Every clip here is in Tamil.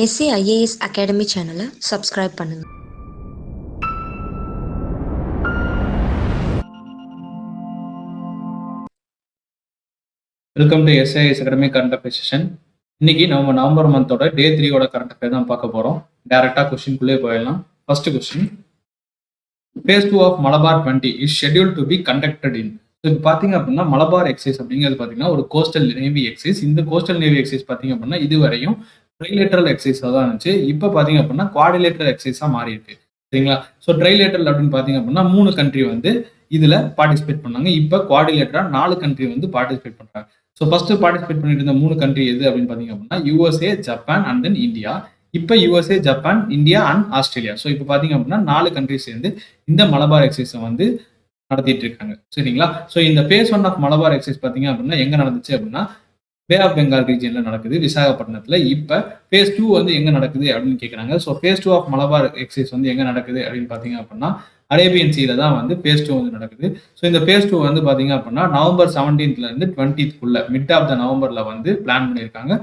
எஸ்ஏ ஐஏஎஸ் அகாடமி சேனலை சப்ஸ்கிரைப் பண்ணுங்க. Welcome to SIS academy current affairs session. இன்னைக்கு நம்ம நவம்பர் மந்தோட டே 3யோட கரண்ட் அஃபேர் தான் பார்க்க போறோம். டைரக்டா கொஸ்டின்குள்ளே போயிடலாம். First question, phase 2 of Malabar 20 is schedule to be conducted in. இப்போ பார்த்தீங்க அப்படின்னா மலபார் எக்ஸைஸ் அப்படிங்கிறது பார்த்தீங்கன்னா ஒரு கோஸ்டல் நேவி எக்ஸைஸ். இந்த கோஸ்டல் நேவி எக்ஸைஸ் பார்த்தீங்க அப்படின்னா இதுவரையும் ட்ரைலேட்டரல் எக்ஸைஸாக தான் இருந்துச்சு. இப்போ பார்த்தீங்க அப்படின்னா குவாடிலேட்டரல் எக்ஸைஸாக மாறி இருக்கு. சரிங்களா? ஸோ ட்ரைலேட்டரல் அப்படின்னு பார்த்தீங்க அப்படின்னா 3 கண்ட்ரி வந்து இதுல பார்ட்டிசிபேட் பண்ணாங்க. இப்போ குவாடிலேட்டரா 4 கண்ட்ரி வந்து பார்ட்டிசிபேட் பண்றாங்க. ஸோ ஃபர்ஸ்ட் பார்ட்டிசிபேட் பண்ணிட்டு இருந்த 3 கண்ட்ரி எது அப்படின்னு பார்த்தீங்க அப்படின்னா USA, Japan and then India. இப்போ USA, Japan, India and Australia. So இப்போ பார்த்தீங்க அப்படின்னா 4 கண்ட்ரி சேர்ந்து இந்த மலபார் எக்ஸைஸை வந்து நடத்திட்டு இருக்காங்க. சரிங்களா? ஸோ இந்த phase 1 ஆஃப் மலபார் எக்ஸைஸ் பார்த்தீங்க அப்படின்னா எங்க நடந்துச்சு அப்படின்னா பே ஆஃப் பெங்கால் ரீஜன்ல நடக்குது, விசாகப்பட்டினத்துல. இப்போ phase 2 வந்து எங்க நடக்குது அப்படின்னு கேட்குறாங்க. So phase 2 of Malabar exercise வந்து எங்க நடக்குது அப்படின்னு பார்த்தீங்க அப்படின்னா அரேபியன் சீல தான் வந்து phase 2 வந்து நடக்குது. ஸோ இந்த phase 2 வந்து பார்த்தீங்க அப்படின்னா நவம்பர் 17th இருந்து 20th மிட் ஆஃப் த நவம்பர்ல வந்து பிளான் பண்ணியிருக்காங்க.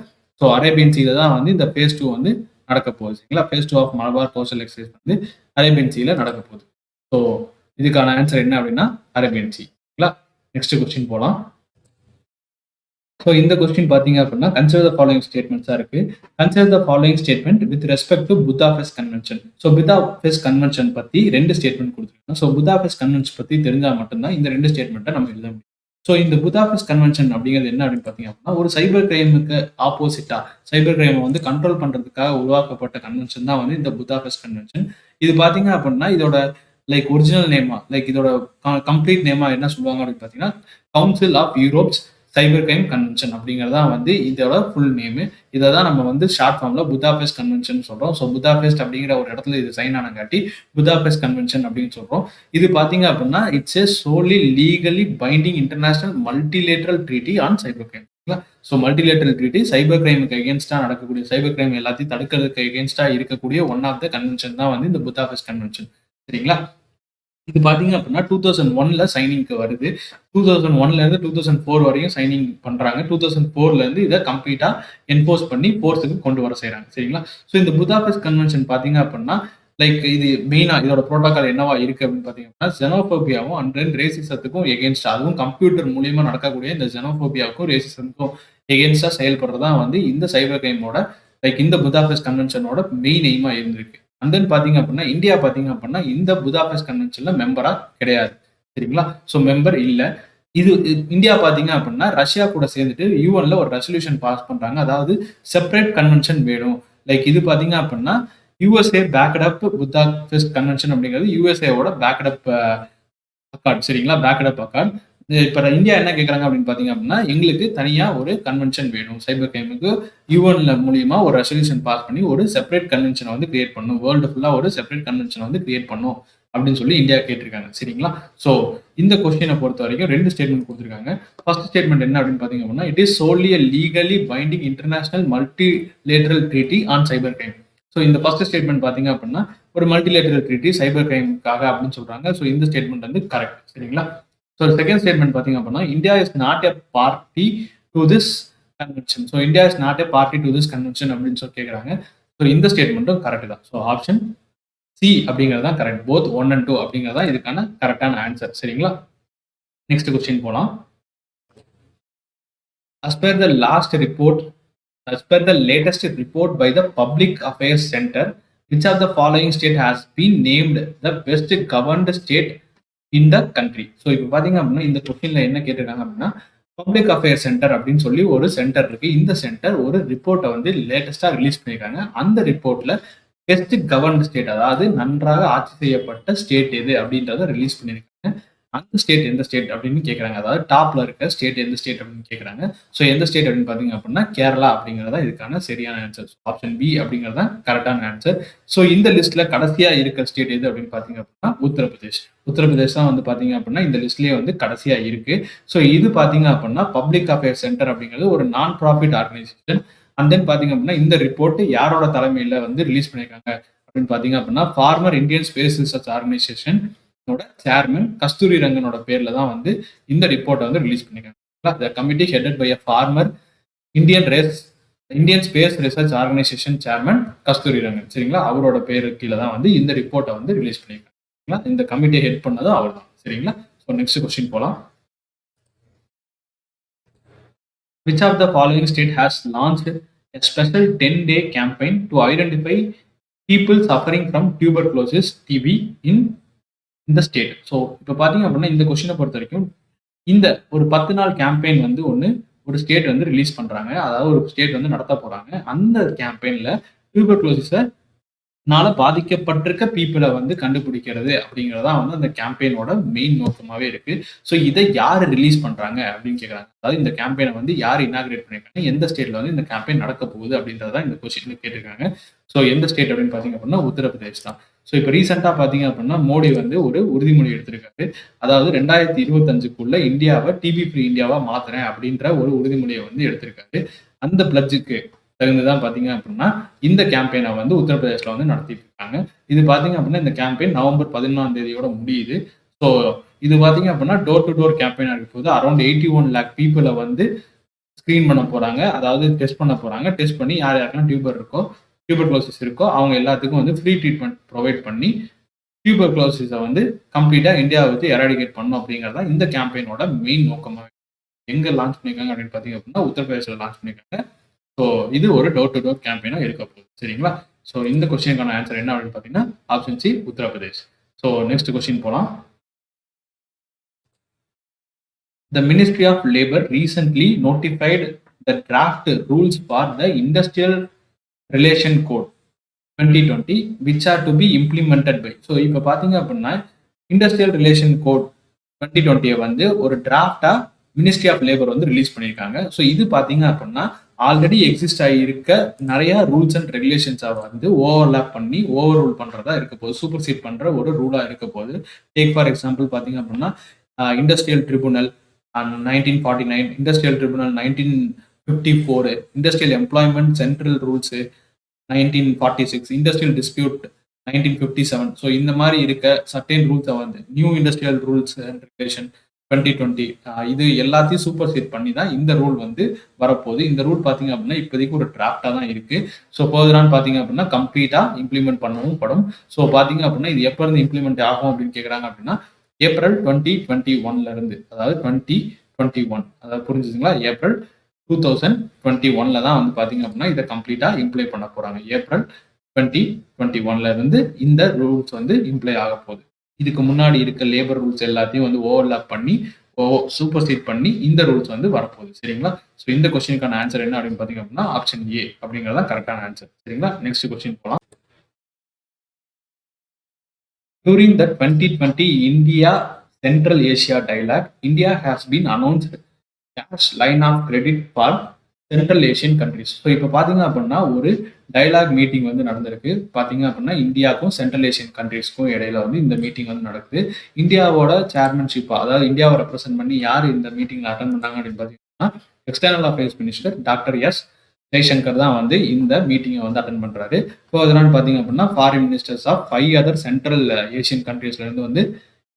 ஸோ அரேபியன் சீல தான் வந்து இந்த phase 2 வந்து நடக்க போகுது. சரிங்களா? phase 2 of Malabar coastal exercise வந்து அரேபியன் சீல நடக்க போகுது. ஸோ இதுக்கான ஆன்சர் என்ன அப்படின்னா அரேபியன் சி. சரிங்களா? நெக்ஸ்ட் கொஸ்டின் போகலாம். ஸோ இந்த கொஸ்டின் பார்த்தீங்க அப்படின்னா கன்சிடர் த ஃபாலோயிங் ஸ்டேட்மெண்ட்ஸாக இருக்கு. Consider the following statement with respect to Budapest convention. So Budapest convention பற்றி 2 ஸ்டேட்மெண்ட் கொடுத்துருக்காங்க. ஸோ புதாபெஸ்ட் கன்வென்ஷன் பற்றி தெரிஞ்சால் மட்டும்தான் இந்த 2 ஸ்டேட்மெண்ட்டை நம்ம எழுத முடியும். ஸோ இந்த புதாபெஸ்ட் கன்வென்ஷன் அப்படிங்கிறது என்ன அப்படின்னு பார்த்தீங்க அப்படின்னா ஒரு சைபர் கிரைமுக்கு ஆப்போசிட்டா சைபர் கிரைமை வந்து கண்ட்ரோல் பண்றதுக்காக உருவாக்கப்பட்ட கன்வென்ஷன் தான் வந்து இந்த புதாபெஸ்ட் கன்வென்ஷன். இது பார்த்தீங்க அப்படின்னா இதோட ஒரிஜினல் நேமா இதோட கம்ப்ளீட் நேமா என்ன சொல்லுவாங்க அப்படின்னு பார்த்தீங்கன்னா council of Europe's cyber crime convention அப்படிங்கிறதா வந்து இதோட ஃபுல் நேமு. இதை தான் நம்ம வந்து ஷார்ட் ஃபார்ம்ல புதாபெஸ்ட் கன்வென்ஷன் சொல்றோம். ஸோ புதாபெஸ்ட் அப்படிங்கிற ஒரு இடத்துல இது சைன் ஆனங்காட்டி புதாபெஸ்ட் கன்வென்ஷன் அப்படின்னு சொல்றோம். இது பாத்தீங்க அப்படின்னா it's a solely legally binding international multilateral treaty on cyber crime. So multilateral treaty cyber கிரைமுக்கு எகேன்ஸ்டா நடக்கக்கூடிய சைபர் கிரைம் எல்லாத்தையும் தடுக்கிறதுக்கு எகேன்ஸ்டா இருக்கக்கூடிய ஒன் ஆஃப் த கன்வென்ஷன் தான் வந்து இந்த புதாபெஸ்ட் கன்வென்ஷன். சரிங்களா? இது பாத்தீங்க அப்படின்னா 2001 சைனிங்க்கு வருது. 2001 இருந்து 2004 வரையும் சைனிங் பண்றாங்க. 2004 இருந்து இதை கம்ப்ளீட்டா என்போர்ஸ் பண்ணி போர்ஸுக்கு கொண்டு வர செய்யறாங்க. சரிங்களா? ஸோ இந்த புதாபெஸ்ட் கன்வென்ஷன் பாத்தீங்க அப்படின்னா இது மெயினா இதோட புரோட்டோகால் என்னவா இருக்கு அப்படின்னு பாத்தீங்க அப்படின்னா ஜெனோபோபியாவும் அண்ட் தென் ரேசிசத்துக்கும் எகேன்ஸ்டா, அதுவும் கம்ப்யூட்டர் மூலியமா நடக்கக்கூடிய இந்த ஜெனோபோபியாவுக்கும் ரேசிசத்துக்கும் எகேன்ஸ்டா செயல்படுறதா வந்து இந்த சைபர் கிரைமோட இந்த புதாபெஸ்ட் கன்வென்ஷனோட மெயின் எய்மா இருந்திருக்கு. அண்ட் தென் பாத்தீங்க அப்படின்னா இந்தியா பாத்தீங்க அப்படின்னா இந்த புதாபெஸ்ட் கன்வென்ஷன்ல மெம்பரா கிடையாது. சரிங்களா? ஸோ மெம்பர் இல்ல. இது இந்தியா பாத்தீங்க அப்படின்னா ரஷ்யா கூட சேர்ந்துட்டு யூஎன்ல ஒரு ரெசல்யூஷன் பாஸ் பண்றாங்க. அதாவது செப்பரேட் கன்வென்ஷன் வேணும். இது பாத்தீங்க அப்படின்னா யூஎஸ்ஏ பேக்கட் புதாபெஸ்ட் கன்வென்ஷன் அப்படிங்கிறது யூஎஸ்ஏவோட பேக்கட் அக்கார்ட். சரிங்களா? Packet accord. இப்ப இந்தியா என்ன கேட்கறாங்க அப்படின்னு பாத்தீங்க அப்படின்னா எங்களுக்கு தனியா ஒரு கன்வென்ஷன் வேணும். சைபர் கிரைமுக்கு யூஎன்ல மூலியமா ஒரு ரெசல்யூஷன் பாஸ் பண்ணி ஒரு செப்பரேட் கன்வென்ஷனை வந்து கிரியேட் பண்ணும். வேர்ல்டு ஃபுல்லா ஒரு செப்பரேட் கன்வென்ஷனை வந்து கிரியேட் பண்ணும் அப்படின்னு சொல்லி இந்தியா கேட்டிருக்காங்க. சரிங்களா? ஸோ இந்த கொஸ்டினை பொறுத்த வரைக்கும் 2 ஸ்டேட்மெண்ட் கொடுத்துருக்காங்க. ஃபர்ஸ்ட் ஸ்டேட்மெண்ட் என்ன அப்படின்னு பாத்தீங்க அப்படின்னா it is solely a legally binding international multilateral treaty on cyber crime. So இந்த ஃபர்ஸ்ட் ஸ்டேட்மெண்ட் பாத்தீங்க அப்படின்னா ஒரு மல்டிலேட்டரல் ட்ரீட்டி சைபர் கிரைமுக்காக அப்படின்னு சொல்றாங்க. ஸோ இந்த ஸ்டேட்மெண்ட் வந்து கரெக்ட். சரிங்களா? ஸோ செகண்ட் ஸ்டேட்மெண்ட் பாத்தீங்க அப்படின்னா India is not a party to this convention. So India is not a party to this convention அப்படின்னு சொல்லி கேட்குறாங்க. ஸோ இந்த ஸ்டேட்மெண்ட்டும் கரெக்ட் தான். ஸோ ஆப்ஷன் சி அப்படிங்கிறது தான் கரெக்ட். போத் 1 and 2 அப்படிங்கிறது தான் இதுக்கான கரெக்டான ஆன்சர். சரிங்களா? நெக்ஸ்ட் கொஸ்டின் போலாம். As per the latest report by the Public Affairs Center, which of the following state has been named the best governed state in the country? So இப்போ பாத்தீங்க அப்படின்னா இந்த கொஸ்டின்ல என்ன கேட்டிருக்காங்க அப்படின்னா பப்ளிக் அஃபேர்ஸ் சென்டர் அப்படின்னு சொல்லி ஒரு சென்டர் இருக்கு. இந்த சென்டர் ஒரு ரிப்போர்ட்டை வந்து லேட்டஸ்டா ரிலீஸ் பண்ணியிருக்காங்க. அந்த ரிப்போர்ட்ல பெஸ்ட் கவர்ன்ட் ஸ்டேட், அதாவது நன்றாக ஆட்சி செய்யப்பட்ட ஸ்டேட் எது அப்படின்றத ரிலீஸ் பண்ணியிருக்காங்க. அந்த ஸ்டேட் எந்த ஸ்டேட் அப்படின்னு கேட்குறாங்க. அதாவது டாப்ல இருக்க ஸ்டேட் எந்த ஸ்டேட் அப்படின்னு கேட்குறாங்க. ஸோ எந்த ஸ்டேட் அப்படின்னு பார்த்தீங்க அப்படின்னா கேரளா அப்படிங்கிறதா இதுக்கான சரியான ஆன்சர். ஆப்ஷன் பி அப்படிங்கிறதா கரெக்டான ஆன்சர். ஸோ இந்த லிஸ்ட்ல கடைசியா இருக்க ஸ்டேட் எது அப்படின்னு பார்த்தீங்க அப்படின்னா உத்தரப்பிரதேஷ். உத்தரப்பிரதேஷ் தான் வந்து பார்த்தீங்க அப்படின்னா இந்த லிஸ்ட்லேயே வந்து கடைசியா இருக்கு. ஸோ இது பார்த்தீங்க அப்படின்னா பப்ளிக் அஃபேர்ஸ் சென்டர் அப்படிங்கிறது ஒரு நான் ப்ராஃபிட் ஆர்கனைசேஷன். அண்ட் தென் பார்த்தீங்க அப்படின்னா இந்த ரிப்போர்ட் யாரோட தலைமையில வந்து ரிலீஸ் பண்ணியிருக்காங்க அப்படின்னு பார்த்தீங்க அப்படின்னா former Indian space research organisation chairman Kasturi ரங்கனோட பேர்ல தான் வந்து இந்த ரிப்போர்ட்டை வந்து ரிலீஸ் பண்ணிருக்காங்க. Committee headed by a former Indian Indian space research organisation chairman Kasturi Rangan. சரிங்களா, அவரோட பேரு கீழே தான் வந்து இந்த ரிப்போர்ட்டை வந்து ரிலீஸ் பண்ணியிருக்காங்க. இந்த கமிட்டியை ஹெட் பண்ணதும் அவர் தான். சரிங்களா. ஸோ நெக்ஸ்ட் கொஸ்டின் போகலாம். Which of the following state has launched a special 10-day campaign to identify people suffering from tuberculosis TB in the state? So இப்போ பார்த்தீங்க அப்படின்னா இந்த கொஸ்டினை பொறுத்த வரைக்கும் இந்த ஒரு 10 நாள் கேம்பெயின் வந்து ஒரு ஸ்டேட் வந்து ரிலீஸ் பண்றாங்க. அதாவது ஒரு ஸ்டேட் வந்து நடத்த போறாங்க. அந்த கேம்பெயின்ல டியூபர்குலோசிஸ னால பாதிக்கப்பட்டிருக்க பீப்புளை வந்து கண்டுபிடிக்கிறது அப்படிங்கிறதா வந்து அந்த கேம்பெயினோட மெயின் நோக்கமாவே இருக்கு. ஸோ இதை யார் ரிலீஸ் பண்றாங்க அப்படின்னு கேட்குறாங்க. அதாவது இந்த கேம்பெயினை வந்து யார் இனாகிரேட் பண்ணியிருக்காங்க, எந்த ஸ்டேட்ல வந்து இந்த கேம்பெயின் நடக்க போகுது அப்படின்றதான் இந்த கொஸ்டின்ல கேட்டிருக்காங்க. ஸோ எந்த ஸ்டேட் அப்படின்னு பார்த்தீங்க அப்படின்னா உத்தரப்பிரதேஷ் தான். ஸோ இப்போ ரீசெண்டாக பார்த்தீங்க அப்படின்னா மோடி வந்து ஒரு உறுதிமொழி எடுத்திருக்காரு. அதாவது 2025க்குள்ள இந்தியாவை டிபி ஃப்ரீ இந்தியாவா மாத்துறேன் அப்படின்ற ஒரு உறுதிமொழியை வந்து எடுத்திருக்காரு. அந்த பிளட்ஜுக்கு தகுந்துதான் பாத்தீங்க அப்படின்னா இந்த கேம்பெயினை வந்து உத்தரப்பிரதேஷ்ல வந்து நடத்திட்டு இருக்காங்க. இது பாத்தீங்க அப்படின்னா இந்த கேம்பெயின் நவம்பர் 11 முடியுது. ஸோ இது பாத்தீங்க அப்படின்னா டோர் டு டோர் கேம்பெயினா இருக்க போது அரௌண்ட் 81 lakh பீப்புளை வந்து ஸ்கிரீன் பண்ண போறாங்க. அதாவது டெஸ்ட் பண்ண போறாங்க. டெஸ்ட் பண்ணி யார் யாருக்கெல்லாம் டியூபர்குலோசிஸ் இருக்கோ அவங்க எல்லாத்துக்கும் வந்து ஃப்ரீ ட்ரீட்மெண்ட் ப்ரொவைட் பண்ணி டியூபர்குலோசிஸை வந்து கம்ப்ளீட்டா இந்தியாவை வந்து எராடிகேட் பண்ணும் அப்படிங்கிறதா இந்த கேம்பெயினோட மெயின் நோக்கமாக. எங்க லான்ச் பண்ணிருக்காங்க அப்படின்னு பாத்தீங்க அப்படின்னா உத்தரப்பிரதேசில் லான்ச் பண்ணிருக்காங்க. ஸோ இது ஒரு டோர் டு டோர் கேம்பெயினா இருக்க போகுது. சரிங்களா. ஸோ இந்த கொஸ்டினுக்கான ஆன்சர் என்ன அப்படின்னு பார்த்தீங்கன்னா option C Uttar Pradesh. So next question போகலாம். The Ministry of Labor recently notified the draft rules for the Industrial Relation Code 2020 which are to be implemented by. So இப்போ பார்த்தீங்க அப்படின்னா இண்டஸ்ட்ரியல் ரிலேஷன் கோட் 2020 வந்து ஒரு டிராஃப்டா மினிஸ்ட்ரி ஆஃப் லேபர் வந்து ரிலீஸ் பண்ணியிருக்காங்க. ஸோ இது பார்த்தீங்க அப்படின்னா ஆல்ரெடி எக்ஸிஸ்ட் ஆகியிருக்க நிறைய ரூல்ஸ் அண்ட் ரெகுலேஷன்ஸை வந்து ஓவர்லேப் பண்ணி ஓவர் ரூல் பண்ணுறதா இருக்க போது, சூப்பர் சீட் பண்ணுற ஒரு ரூலாக இருக்க போது. டேக் ஃபார் எக்ஸாம்பிள் பார்த்தீங்க அப்படின்னா industrial tribunal 1949, industrial tribunal 1954, industrial employment central rules 1946, industrial dispute 1957. So இந்த மாதிரி இருக்க சர்டைன் ரூல்ஸை வந்து new industrial rules and regulation 2020 இது எல்லாத்தையும் சூப்பர் சீட் பண்ணி தான் இந்த ரூல் வந்து வரப்போகுது. இந்த ரூல் பார்த்தீங்க அப்படின்னா இப்போதைக்கு ஒரு டிராஃப்டாக தான் இருக்கு. ஸோ ஃபர்தரான்னு பார்த்தீங்க அப்படின்னா கம்ப்ளீட்டாக இம்ப்ளிமெண்ட் பண்ணவும் படும். ஸோ பார்த்தீங்க அப்படின்னா இது எப்போ இருந்து இம்ப்ளிமெண்ட் ஆகும் அப்படின்னு கேட்குறாங்க அப்படின்னா ஏப்ரல் 2021 இருந்து, அதாவது 2021, அதாவது புரிஞ்சுதுங்களா, ஏப்ரல் 2021 தான் வந்து பார்த்தீங்க அப்படின்னா இதை கம்ப்ளீட்டாக இம்ப்ளை பண்ண போறாங்க. ஏப்ரல் 2021 இருந்து இந்த ரூல்ஸ் வந்து இம்ப்ளை ஆக போகுது. இதுக்கு முன்னாடி இருக்க லேபர் ரூல்ஸ் எல்லாத்தையும் வந்து ஓவர்லாப் பண்ணி சூப்பர் சீட் பண்ணி இந்த ரூல்ஸ் வந்து வரப்போகுது. சரிங்களா. ஸோ இந்த கொஸ்டினுக்கான ஆன்சர் என்ன அப்படின்னு பார்த்தீங்க அப்படின்னா ஆப்ஷன் ஏ அப்படிங்கிறதா கரெக்டான ஆன்சர். சரிங்களா. நெக்ஸ்ட் கொஸ்டின் போகலாம். During the 2020 India Central Asia Dialogue, India has been announced as line of credit for central Asian countries. So இப்போ பார்த்தீங்க அப்படின்னா ஒரு டைலாக் மீட்டிங் வந்து நடந்திருக்கு. பார்த்தீங்க அப்படின்னா இந்தியாவுக்கும் சென்ட்ரல் ஏஷியன் கண்ட்ரிஸ்க்கும் இடையில வந்து இந்த மீட்டிங் வந்து நடக்குது. இந்தியாவோட சேர்மன்ஷிப்பா, அதாவது இந்தியாவை ரெப்ரசென்ட் பண்ணி யார் இந்த மீட்டிங்ல அட்டன் பண்ணாங்க அப்படின்னு பார்த்தீங்கன்னா external affairs minister doctor S Jaishankar தான் வந்து இந்த மீட்டிங்கை வந்து அட்டன் பண்றாரு. ஸோ அதனால பார்த்தீங்க அப்படின்னா foreign ministers of 5 other central Asian கண்ட்ரீஸ்ல இருந்து வந்து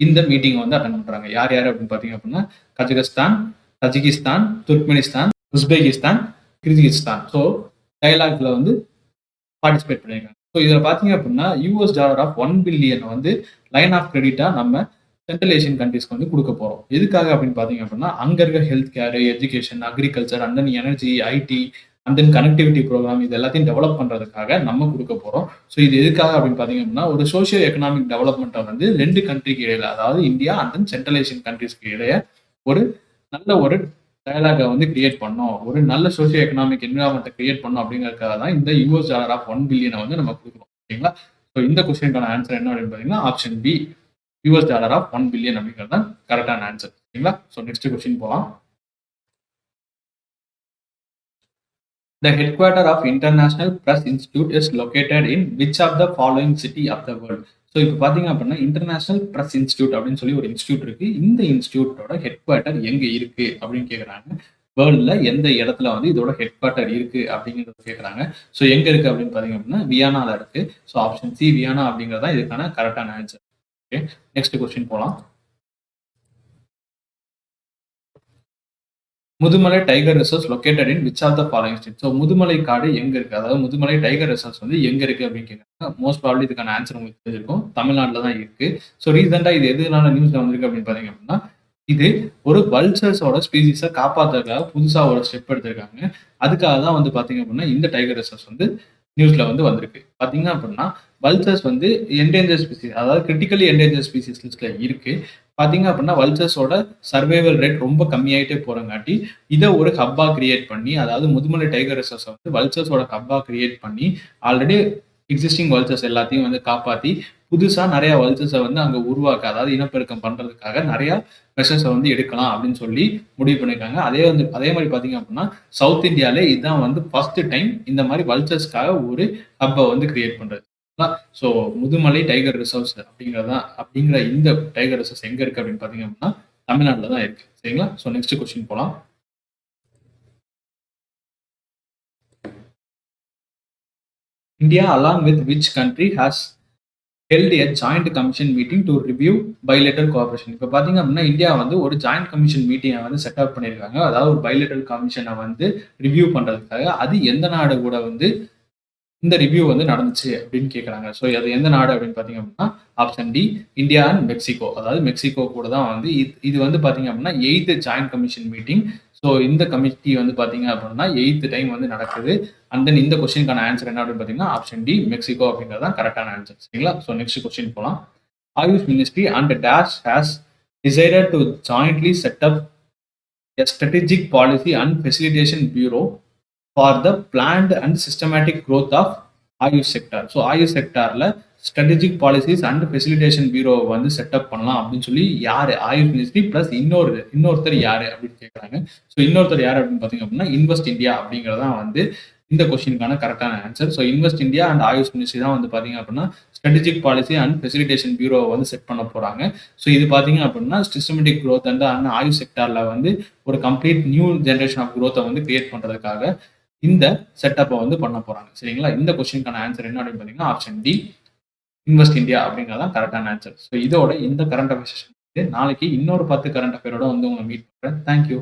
இந்த மீட்டிங் வந்து அட்டன் பண்றாங்க. யார் யார் அப்படின்னு பார்த்தீங்க அப்படின்னா Kazakhstan, Tajikistan, Turkmenistan, Uzbekistan, Kyrgyzstan. So டைலாக்ல வந்து பார்ட்டிசிபேட் பண்ணியிருக்காங்க. ஸோ இதில் பார்த்தீங்க அப்படின்னா $1 பில்லியன் வந்து லைன் ஆஃப் கிரெடிட்டா நம்ம சென்ட்ரல் ஏஷியன் கண்ட்ரிஸ்க்கு வந்து கொடுக்க போறோம். எதுக்காக அப்படின்னு பார்த்தீங்க அப்படின்னா அங்க இருக்க health care, education, agriculture, and then energy, IT, and then connectivity program இது எல்லாத்தையும் டெவலப் பண்றதுக்காக நம்ம கொடுக்க போறோம். ஸோ இது எதுக்காக அப்படின்னு பார்த்தீங்க அப்படின்னா ஒரு சோஷியோ எக்கனாமிக் டெவலப்மெண்ட்டை வந்து 2 கண்ட்ரிக்கு இடையில, அதாவது India and then central Asian கண்ட்ரிஸ்க்கு இடையே ஒரு நல்ல ஒரு டயலாகை வந்து கிரியேட் பண்ணோம், ஒரு நல்ல சோஷியோ எக்கனாமிக் என்விரான்மெண்ட்டை கிரியேட் பண்ணோம் அப்படிங்கிறதுக்காக தான் இந்த $1 பில்லியனை வந்து நம்ம கொடுக்குறோம். சரிங்களா. ஸோ இந்த கொஸ்டினுக்கான ஆன்சர் என்ன அப்படின்னு பார்த்தீங்கன்னா ஆப்ஷன் பி $1 பில்லியன் அப்படிங்கிறது தான் கரெக்டான ஆன்சர். சரிங்களா. ஸோ நெக்ஸ்ட் கொஸ்டின் போகலாம். The headquarter of International Press Institute is located in which of the following city of the world? So இப்போ பார்த்தீங்க அப்படின்னா இன்டர்நேஷனல் ப்ரெஸ் இன்ஸ்டியூட் அப்படின்னு சொல்லி ஒரு இன்ஸ்டியூட் இருக்கு. இந்த இன்ஸ்டியூட்டோட ஹெட் குவார்ட்டர் எங்க இருக்கு அப்படின்னு கேட்குறாங்க. வேர்ல்ட்ல எந்த இடத்துல வந்து இதோட ஹெட் குவார்ட்டர் இருக்கு அப்படிங்கிறத கேட்குறாங்க. ஸோ எங்க இருக்கு அப்படின்னு பார்த்தீங்க அப்படின்னா வியனால இருக்கு. ஸோ ஆப்ஷன் சி வியனா அப்படிங்கிறதா இதுக்கான கரெக்டான ஆன்சர். ஓகே, நெக்ஸ்ட் கொஸ்டின் போகலாம். Mudumalai tiger reserves located in which of the following state. So Mudumalai காடு எங்க இருக்கு, அதாவது முதுமலை டைகர் ரிசர்வ்ஸ் வந்து எங்க இருக்கு அப்படின்னு கேட்குறாங்க. மோஸ்ட் ப்ராபப்லி இதுக்கான ஆன்சர் உங்களுக்கு தெரிஞ்சிருக்கும், தமிழ்நாட்டில் தான் இருக்கு. ஸோ ரீசெண்டா இது எதுனால நியூஸ்ல வந்திருக்கு அப்படின்னு பாத்தீங்க அப்படின்னா, இது ஒரு வல்ச்சர்ஸோட ஸ்பீசிஸை காப்பாத்துறதுக்காக புதுசா ஒரு ஸ்டெப் எடுத்திருக்காங்க. அதுக்காக தான் வந்து பாத்தீங்க அப்படின்னா இந்த டைகர் ரிசர்வ்ஸ் வந்து நியூஸ்ல வந்து வந்திருக்கு. பாத்தீங்க அப்படின்னா வல்ச்சர்ஸ் வந்து என்டேஞ்சர் ஸ்பீசிஸ், அதாவது கிரிட்டிக்கலி என்டேஞ்சர் ஸ்பீசிஸ் லிஸ்ட்ல இருக்கு. பாத்தீங்க அப்படின்னா வல்ச்சர்ஸோட சர்வைவல் ரேட் ரொம்ப கம்மியாயிட்டே போறங்காட்டி இதை ஒரு ஹப்பா கிரியேட் பண்ணி, அதாவது முதுமலை டைகர் ரிசர்வ்ஸ் வந்து வல்ச்சர்ஸோட ஹப்பா கிரியேட் பண்ணி ஆல்ரெடி எக்ஸிஸ்டிங் வல்ச்சர்ஸ் எல்லாத்தையும் வந்து காப்பாத்தி புதுசா நிறைய வல்ச்சர்ஸை வந்து அங்க உருவாக்க, அதாவது இனப்பெருக்கம் பண்றதுக்காக நிறைய மெஷர்ஸை வந்து எடுக்கலாம் அப்படின்னு சொல்லி முடிவு பண்ணியிருக்காங்க. அதே மாதிரி பாத்தீங்க அப்படின்னா சவுத் இந்தியாவிலே இதுதான் வந்து ஃபர்ஸ்ட் டைம் இந்த மாதிரி வல்ச்சர்ஸ்க்காக ஒரு ஹப்பை வந்து கிரியேட் பண்றது. ஸோ முதுமலை டைகர் ரிசர்வ்ஸ் அப்படிங்கிற இந்த டைகர் ரிசர்வ்ஸ் எங்க இருக்கு அப்படின்னு பாத்தீங்க அப்படின்னா தமிழ்நாட்டில் தான் இருக்கு. சரிங்களா? ஸோ நெக்ஸ்ட் கொஸ்டின் போலாம். India along with which country has held a joint commission meeting to review bilateral cooperation. இப்போ பாத்தீங்க அப்படின்னா இந்தியா வந்து ஒரு ஜாயிண்ட் கமிஷன் மீட்டிங்கை வந்து செட் அப் பண்ணியிருக்காங்க, அதாவது ஒரு பைலேட்டரல் கமிஷனை வந்து ரிவ்யூ பண்றதுக்காக. அது எந்த நாடு கூட வந்து இந்த ரிவ்யூ வந்து நடந்துச்சு அப்படின்னு கேட்குறாங்க. ஸோ அது எந்த நாடு அப்படின்னு பார்த்தீங்க அப்படின்னா option D India and Mexico, அதாவது மெக்சிகோ கூட தான் வந்து இது வந்து பார்த்தீங்க அப்படின்னா 8th joint commission meeting. So இந்த கமிட்டி வந்து பார்த்தீங்க அப்படின்னா 8th டைம் வந்து நடக்குது. அண்ட் தென் இந்த கொஸ்டினுக்கான ஆன்சர் என்ன அப்படின்னு பார்த்தீங்கன்னா ஆப்ஷன் டி மெக்சிகோ அப்படிங்கிறது தான் கரெக்டான ஆன்சர். சரிங்களா? ஸோ நெக்ஸ்ட் கொஸ்டின் போகலாம். AYUSH ministry and dash has decided to jointly set up a strategic policy and facilitation bureau for the planned and systematic growth of AYUSH sector. So AYUSH செக்டாரில் ஸ்ட்ராட்டஜிக் பாலிசிஸ் அண்ட் ஃபெசிலிட்டேஷன் பியூரோவை வந்து செட்டப் பண்ணலாம் அப்படின்னு சொல்லி யார், ஆயுஷ் மினிஸ்ட்ரி ப்ளஸ் இன்னொருத்தர் யார் அப்படின்னு கேட்குறாங்க. ஸோ இன்னொருத்தர் யார் அப்படின்னு பார்த்தீங்க அப்படின்னா இன்வெஸ்ட் இந்தியா அப்படிங்கிறதான் வந்து இந்த கொஸ்டினுக்கான கரெக்டான answer. So invest India and AYUSH ministry தான் வந்து பார்த்தீங்க அப்படின்னா ஸ்ட்ராட்டஜிக் பாலிசி அண்ட் ஃபெசிலிட்டேஷன் பியூரோவை வந்து செட் பண்ண போகிறாங்க. ஸோ இது பார்த்தீங்க அப்படின்னா சிஸ்டமேட்டிக் க்ரோத் அண்ட் ஆயுஷ் செக்டாரில் வந்து ஒரு கம்ப்ளீட் நியூ ஜென்ரேஷன் ஆஃப் க்ரோத்தை வந்து கிரியேட் பண்ணுறதுக்காக இந்த செட்டப்பை வந்து பண்ண போறாங்க. சரிங்களா? இந்த கொஸ்டினுக்கான ஆன்சர் என்ன அப்படின்னு பார்த்தீங்கன்னா ஆப்ஷன் டி இன்வெஸ்ட் இந்தியா அப்படிங்கிறதான் கரெக்டான ஆன்சர். ஸோ இதோட இந்த கரண்ட் அஃபேர்ஸ் நாளைக்கு இன்னொரு 10 கரண்ட் அஃபேரோட வந்து உங்களை மீட் பண்றேன். தேங்க்யூ.